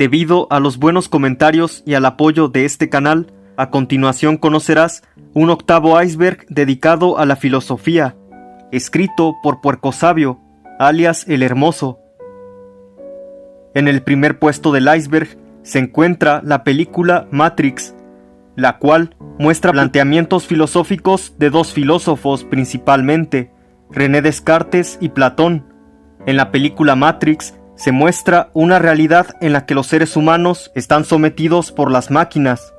Debido a los buenos comentarios y al apoyo de este canal, a continuación conocerás un octavo iceberg dedicado a la filosofía, escrito por Puerco Sabio, alias El Hermoso. En el primer puesto del iceberg se encuentra la película Matrix, la cual muestra planteamientos filosóficos de dos filósofos principalmente, René Descartes y Platón. En la película Matrix se muestra una realidad en la que los seres humanos están sometidos por las máquinas,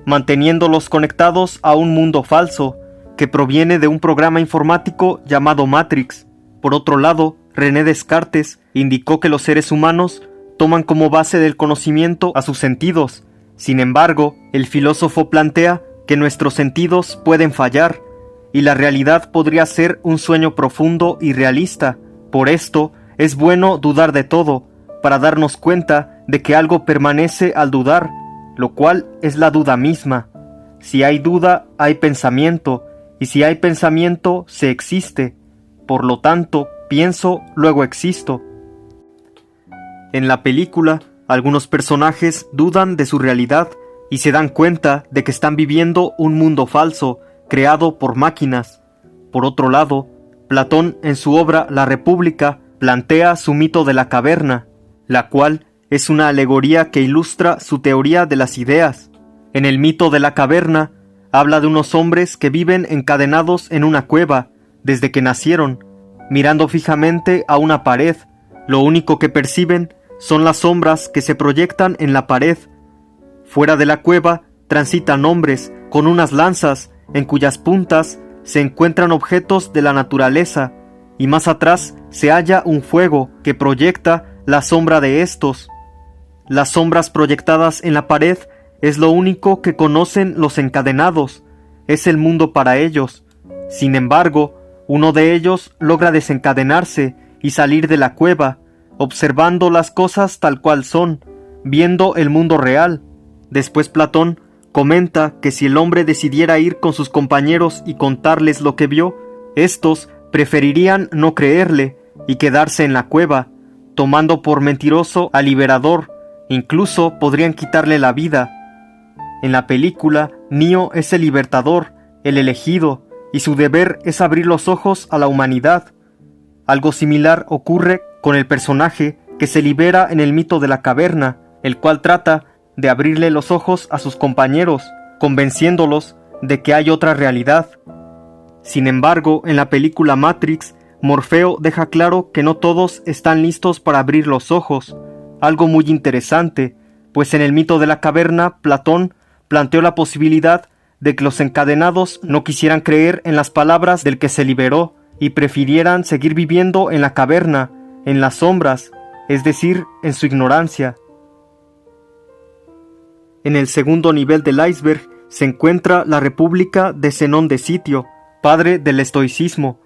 manteniéndolos conectados a un mundo falso que proviene de un programa informático llamado Matrix. Por otro lado, René Descartes indicó que los seres humanos toman como base del conocimiento a sus sentidos. Sin embargo, el filósofo plantea que nuestros sentidos pueden fallar y la realidad podría ser un sueño profundo y realista. Por esto, es bueno dudar de todo, para darnos cuenta de que algo permanece al dudar, lo cual es la duda misma. Si hay duda, hay pensamiento, y si hay pensamiento, se existe. Por lo tanto, pienso, luego existo. En la película, algunos personajes dudan de su realidad y se dan cuenta de que están viviendo un mundo falso, creado por máquinas. Por otro lado, Platón en su obra La República plantea su mito de la caverna, la cual es una alegoría que ilustra su teoría de las ideas. En el mito de la caverna, habla de unos hombres que viven encadenados en una cueva desde que nacieron, mirando fijamente a una pared. Lo único que perciben son las sombras que se proyectan en la pared. Fuera de la cueva transitan hombres con unas lanzas en cuyas puntas se encuentran objetos de la naturaleza, y más atrás se halla un fuego que proyecta la sombra de estos. Las sombras proyectadas en la pared es lo único que conocen los encadenados, es el mundo para ellos. Sin embargo, uno de ellos logra desencadenarse y salir de la cueva, observando las cosas tal cual son, viendo el mundo real. Después Platón comenta que si el hombre decidiera ir con sus compañeros y contarles lo que vio, estos preferirían no creerle y quedarse en la cueva, tomando por mentiroso al liberador, incluso podrían quitarle la vida. En la película, Neo es el libertador, el elegido, y su deber es abrir los ojos a la humanidad. Algo similar ocurre con el personaje que se libera en el mito de la caverna, el cual trata de abrirle los ojos a sus compañeros, convenciéndolos de que hay otra realidad. Sin embargo, en la película Matrix, Morfeo deja claro que no todos están listos para abrir los ojos, algo muy interesante, pues en el mito de la caverna, Platón planteó la posibilidad de que los encadenados no quisieran creer en las palabras del que se liberó y prefirieran seguir viviendo en la caverna, en las sombras, es decir, en su ignorancia. En el segundo nivel del iceberg se encuentra la República de Zenón de Sitio, padre del estoicismo.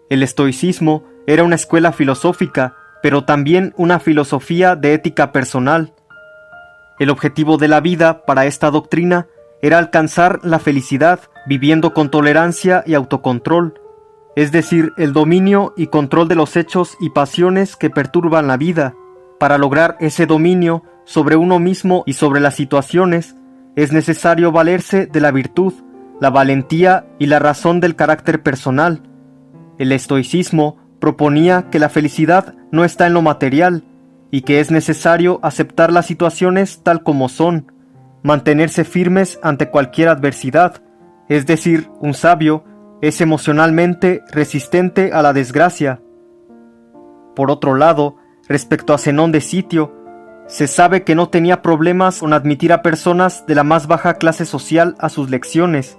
El estoicismo era una escuela filosófica, pero también una filosofía de ética personal. El objetivo de la vida para esta doctrina era alcanzar la felicidad viviendo con tolerancia y autocontrol, es decir, el dominio y control de los hechos y pasiones que perturban la vida. Para lograr ese dominio sobre uno mismo y sobre las situaciones, es necesario valerse de la virtud, la valentía y la razón del carácter personal. El estoicismo proponía que la felicidad no está en lo material y que es necesario aceptar las situaciones tal como son, mantenerse firmes ante cualquier adversidad, es decir, un sabio es emocionalmente resistente a la desgracia. Por otro lado, respecto a Zenón de Sitio, se sabe que no tenía problemas con admitir a personas de la más baja clase social a sus lecciones,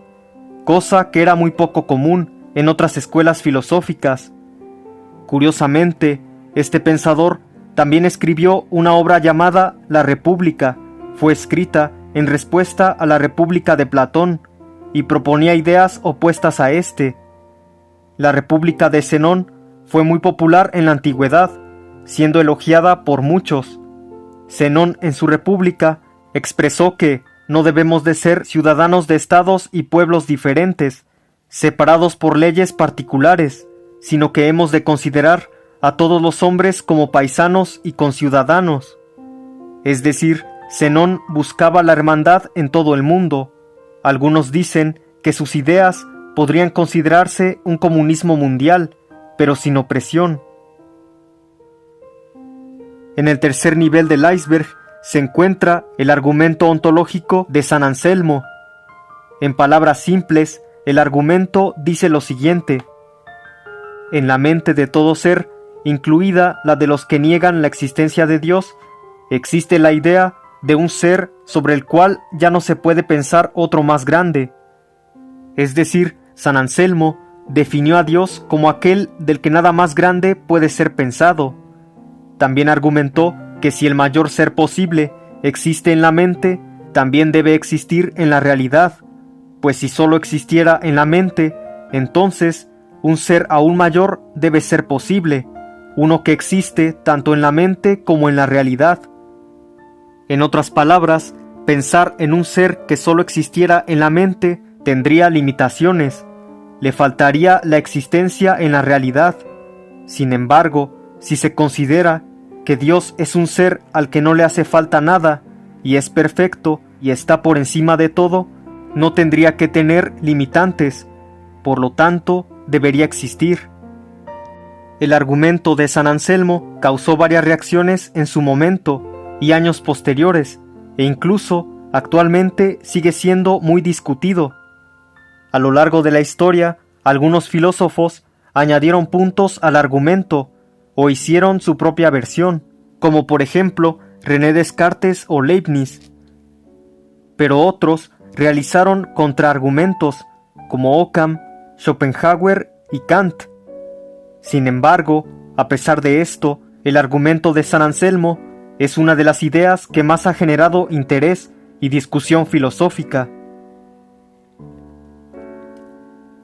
cosa que era muy poco común en otras escuelas filosóficas. Curiosamente, este pensador también escribió una obra llamada La República. Fue escrita en respuesta a la República de Platón y proponía ideas opuestas a este. La República de Zenón fue muy popular en la antigüedad, siendo elogiada por muchos. Zenón en su República expresó que no debemos de ser ciudadanos de estados y pueblos diferentes, separados por leyes particulares, sino que hemos de considerar a todos los hombres como paisanos y conciudadanos. Es decir, Zenón buscaba la hermandad en todo el mundo. Algunos dicen que sus ideas podrían considerarse un comunismo mundial, pero sin opresión. En el tercer nivel del iceberg se encuentra el argumento ontológico de San Anselmo. En palabras simples, el argumento dice lo siguiente: en la mente de todo ser, incluida la de los que niegan la existencia de Dios, existe la idea de un ser sobre el cual ya no se puede pensar otro más grande. Es decir, San Anselmo definió a Dios como aquel del que nada más grande puede ser pensado. También argumentó que si el mayor ser posible existe en la mente, también debe existir en la realidad, pues si solo existiera en la mente, entonces un ser aún mayor debe ser posible, uno que existe tanto en la mente como en la realidad. En otras palabras, pensar en un ser que solo existiera en la mente tendría limitaciones, le faltaría la existencia en la realidad. Sin embargo, si se considera que Dios es un ser al que no le hace falta nada, y es perfecto y está por encima de todo, no tendría que tener limitantes, por lo tanto, debería existir. El argumento de San Anselmo causó varias reacciones en su momento y años posteriores, e incluso actualmente sigue siendo muy discutido. A lo largo de la historia, algunos filósofos añadieron puntos al argumento o hicieron su propia versión, como por ejemplo René Descartes o Leibniz. Pero otros realizaron contraargumentos, como Occam, Schopenhauer y Kant. Sin embargo, a pesar de esto, el argumento de San Anselmo es una de las ideas que más ha generado interés y discusión filosófica.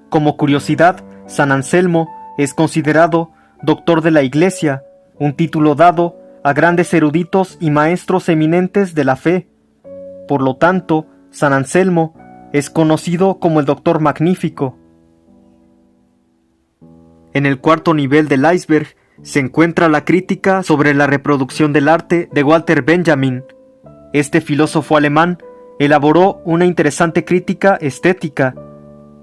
Como curiosidad, San Anselmo es considerado doctor de la Iglesia, un título dado a grandes eruditos y maestros eminentes de la fe. Por lo tanto, San Anselmo es conocido como el Doctor Magnífico. En el cuarto nivel del iceberg se encuentra la crítica sobre la reproducción del arte de Walter Benjamin. Este filósofo alemán elaboró una interesante crítica estética.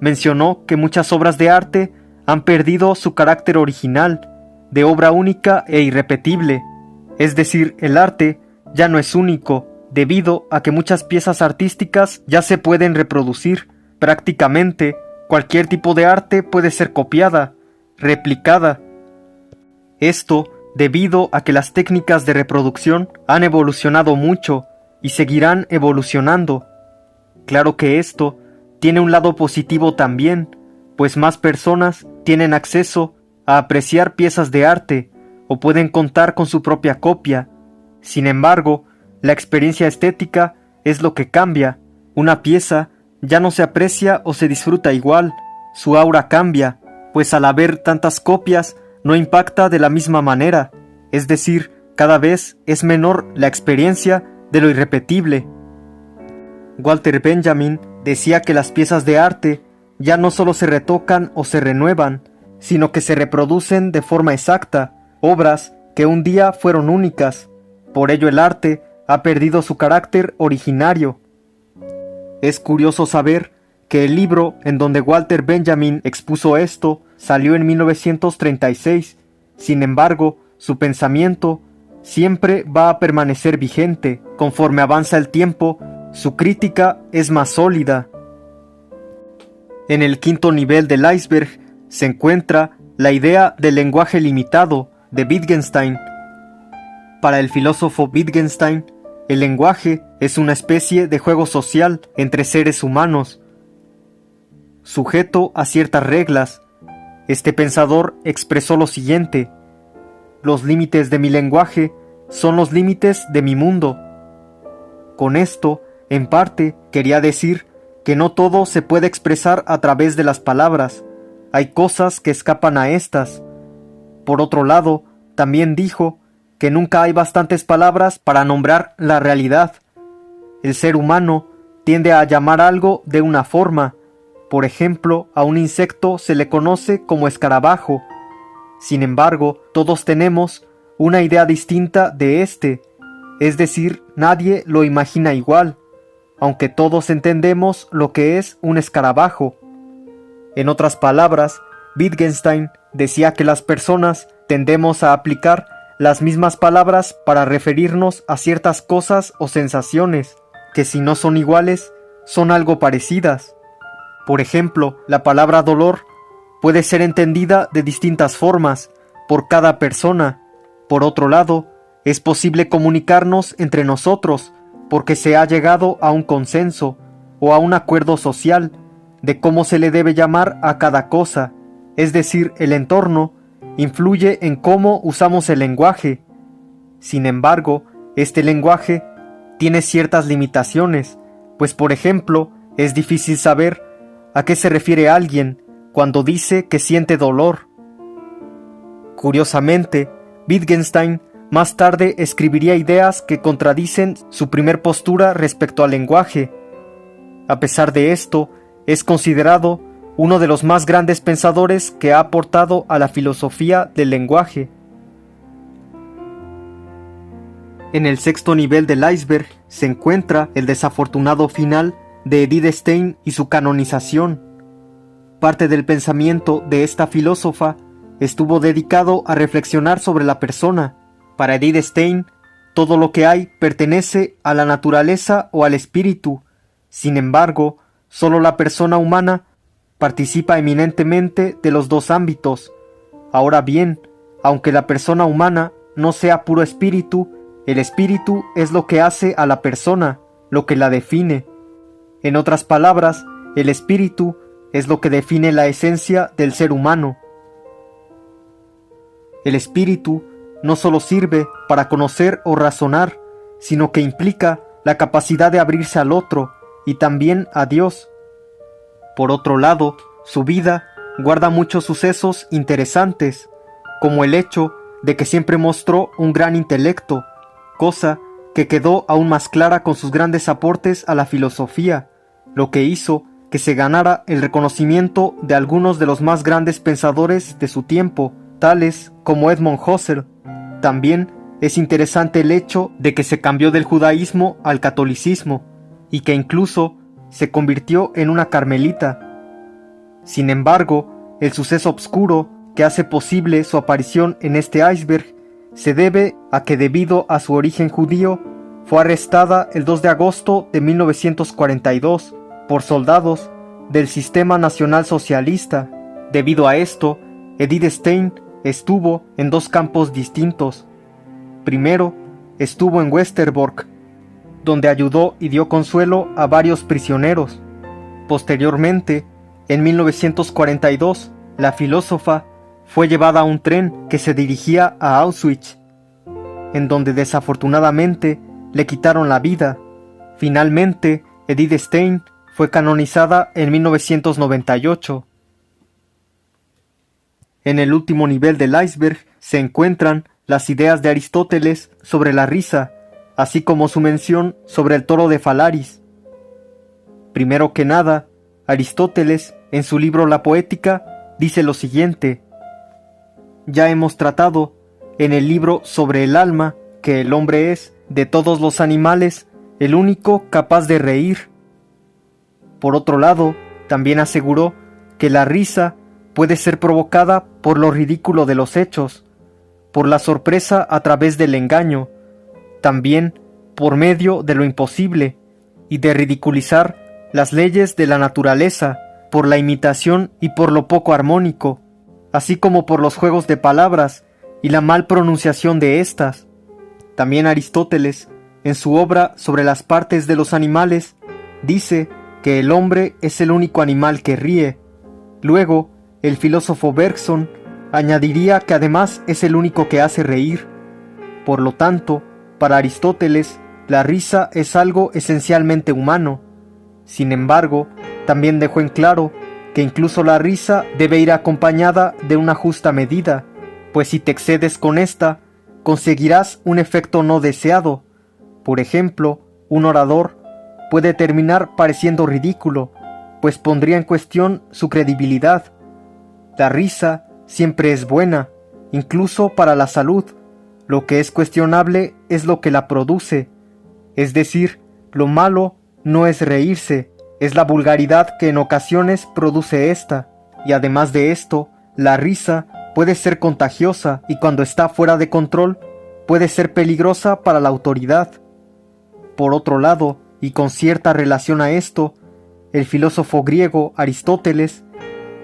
Mencionó que muchas obras de arte han perdido su carácter original, de obra única e irrepetible. Es decir, el arte ya no es único, debido a que muchas piezas artísticas ya se pueden reproducir. Prácticamente cualquier tipo de arte puede ser copiada, replicada. Esto debido a que las técnicas de reproducción han evolucionado mucho y seguirán evolucionando. Claro que esto tiene un lado positivo también, pues más personas tienen acceso a apreciar piezas de arte o pueden contar con su propia copia. Sin embargo, la experiencia estética es lo que cambia. Una pieza ya no se aprecia o se disfruta igual, su aura cambia, pues al haber tantas copias no impacta de la misma manera, es decir, cada vez es menor la experiencia de lo irrepetible. Walter Benjamin decía que las piezas de arte ya no solo se retocan o se renuevan, sino que se reproducen de forma exacta, obras que un día fueron únicas. Por ello el arte ha perdido su carácter originario. Es curioso saber que el libro en donde Walter Benjamin expuso esto salió en 1936. Sin embargo, su pensamiento siempre va a permanecer vigente. Conforme avanza el tiempo, su crítica es más sólida. En el quinto nivel del iceberg se encuentra la idea del lenguaje limitado de Wittgenstein. Para el filósofo Wittgenstein, el lenguaje es una especie de juego social entre seres humanos, sujeto a ciertas reglas. Este pensador expresó lo siguiente: los límites de mi lenguaje son los límites de mi mundo. Con esto, en parte, quería decir que no todo se puede expresar a través de las palabras. Hay cosas que escapan a estas. Por otro lado, también dijo que nunca hay bastantes palabras para nombrar la realidad. El ser humano tiende a llamar algo de una forma. Por ejemplo, a un insecto se le conoce como escarabajo. Sin embargo, todos tenemos una idea distinta de este. es decir, nadie lo imagina igual, aunque todos entendemos lo que es un escarabajo. En otras palabras, Wittgenstein decía que las personas tendemos a aplicar las mismas palabras para referirnos a ciertas cosas o sensaciones, que si no son iguales, son algo parecidas. Por ejemplo, la palabra dolor puede ser entendida de distintas formas por cada persona. Por otro lado, es posible comunicarnos entre nosotros porque se ha llegado a un consenso o a un acuerdo social de cómo se le debe llamar a cada cosa, es decir, el entorno influye en cómo usamos el lenguaje. Sin embargo, este lenguaje tiene ciertas limitaciones, pues por ejemplo, es difícil saber a qué se refiere alguien cuando dice que siente dolor. Curiosamente, Wittgenstein más tarde escribiría ideas que contradicen su primer postura respecto al lenguaje. A pesar de esto, es considerado uno de los más grandes pensadores que ha aportado a la filosofía del lenguaje. En el sexto nivel del iceberg se encuentra el desafortunado final de Edith Stein y su canonización. Parte del pensamiento de esta filósofa estuvo dedicado a reflexionar sobre la persona. Para Edith Stein, todo lo que hay pertenece a la naturaleza o al espíritu. Sin embargo, solo la persona humana participa eminentemente de los dos ámbitos. Ahora bien, aunque la persona humana no sea puro espíritu, el espíritu es lo que hace a la persona, lo que la define. En otras palabras, el espíritu es lo que define la esencia del ser humano. El espíritu no solo sirve para conocer o razonar, sino que implica la capacidad de abrirse al otro y también a Dios. Por otro lado, su vida guarda muchos sucesos interesantes, como el hecho de que siempre mostró un gran intelecto, cosa que quedó aún más clara con sus grandes aportes a la filosofía, lo que hizo que se ganara el reconocimiento de algunos de los más grandes pensadores de su tiempo, tales como Edmund Husserl. También es interesante el hecho de que se cambió del judaísmo al catolicismo, y que incluso se convirtió en una carmelita. Sin embargo, el suceso obscuro que hace posible su aparición en este iceberg se debe a que, debido a su origen judío, fue arrestada el 2 de agosto de 1942 por soldados del Sistema Nacional Socialista. Debido a esto, Edith Stein estuvo en dos campos distintos. Primero, estuvo en Westerbork, donde ayudó y dio consuelo a varios prisioneros. Posteriormente, en 1942, la filósofa fue llevada a un tren que se dirigía a Auschwitz, en donde desafortunadamente le quitaron la vida. Finalmente, Edith Stein fue canonizada en 1998. En el último nivel del iceberg se encuentran las ideas de Aristóteles sobre la risa, así como su mención sobre el toro de Falaris. Primero que nada, Aristóteles, en su libro La Poética, dice lo siguiente: ya hemos tratado, en el libro sobre el alma, que el hombre es, de todos los animales, el único capaz de reír. Por otro lado, también aseguró que la risa puede ser provocada por lo ridículo de los hechos, por la sorpresa a través del engaño, también por medio de lo imposible y de ridiculizar las leyes de la naturaleza, por la imitación y por lo poco armónico, así como por los juegos de palabras y la mal pronunciación de éstas. También Aristóteles, en su obra sobre las partes de los animales, dice que el hombre es el único animal que ríe. Luego, el filósofo Bergson añadiría que además es el único que hace reír. Por lo tanto, para Aristóteles, la risa es algo esencialmente humano. Sin embargo, también dejó en claro que incluso la risa debe ir acompañada de una justa medida, pues si te excedes con esta, conseguirás un efecto no deseado. Por ejemplo, un orador puede terminar pareciendo ridículo, pues pondría en cuestión su credibilidad. La risa siempre es buena, incluso para la salud, Lo que es cuestionable es lo que la produce. Es decir, lo malo no es reírse, es la vulgaridad que en ocasiones produce esta. Y además de esto, la risa puede ser contagiosa y cuando está fuera de control, puede ser peligrosa para la autoridad. Por otro lado, y con cierta relación a esto, el filósofo griego Aristóteles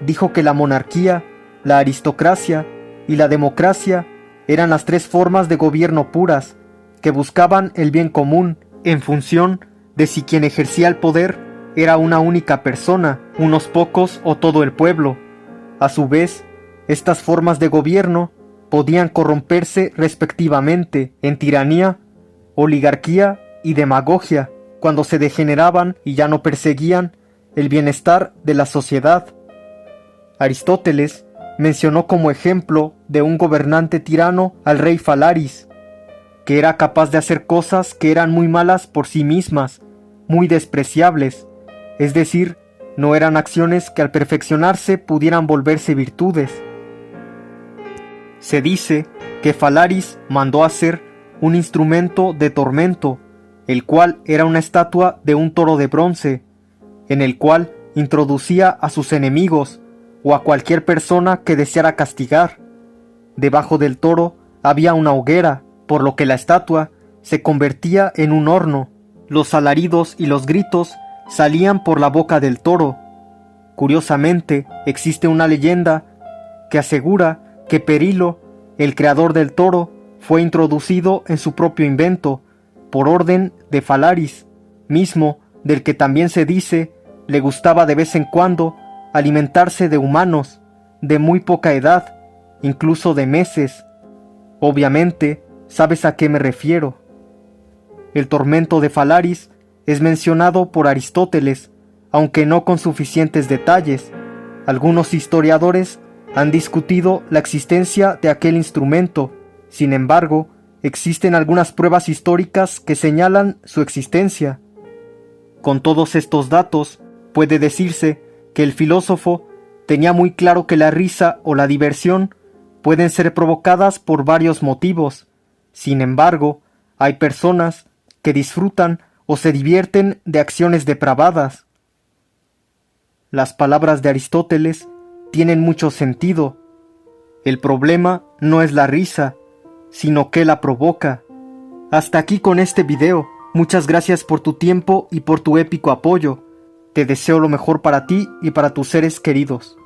dijo que la monarquía, la aristocracia y la democracia eran las tres formas de gobierno puras, que buscaban el bien común en función de si quien ejercía el poder era una única persona, unos pocos o todo el pueblo. A su vez, estas formas de gobierno podían corromperse respectivamente en tiranía, oligarquía y demagogia, cuando se degeneraban y ya no perseguían el bienestar de la sociedad. Aristóteles mencionó como ejemplo de un gobernante tirano al rey Falaris, que era capaz de hacer cosas que eran muy malas por sí mismas, muy despreciables, es decir, no eran acciones que al perfeccionarse pudieran volverse virtudes. Se dice que Falaris mandó hacer un instrumento de tormento, el cual era una estatua de un toro de bronce, en el cual introducía a sus enemigos o a cualquier persona que deseara castigar. Debajo del toro había una hoguera, por lo que la estatua se convertía en un horno. Los alaridos y los gritos salían por la boca del toro. Curiosamente, existe una leyenda que asegura que Perilo, el creador del toro, fue introducido en su propio invento, por orden de Falaris, mismo del que también se dice le gustaba de vez en cuando alimentarse de humanos, de muy poca edad, incluso de meses. Obviamente, sabes a qué me refiero. El tormento de Falaris es mencionado por Aristóteles, aunque no con suficientes detalles. Algunos historiadores han discutido la existencia de aquel instrumento. Sin embargo, existen algunas pruebas históricas que señalan su existencia. Con todos estos datos, puede decirse que el filósofo tenía muy claro que la risa o la diversión pueden ser provocadas por varios motivos. Sin embargo, hay personas que disfrutan o se divierten de acciones depravadas. Las palabras de Aristóteles tienen mucho sentido. El problema no es la risa, sino que la provoca. Hasta aquí con este video. Muchas gracias por tu tiempo y por tu épico apoyo. Te deseo lo mejor para ti y para tus seres queridos.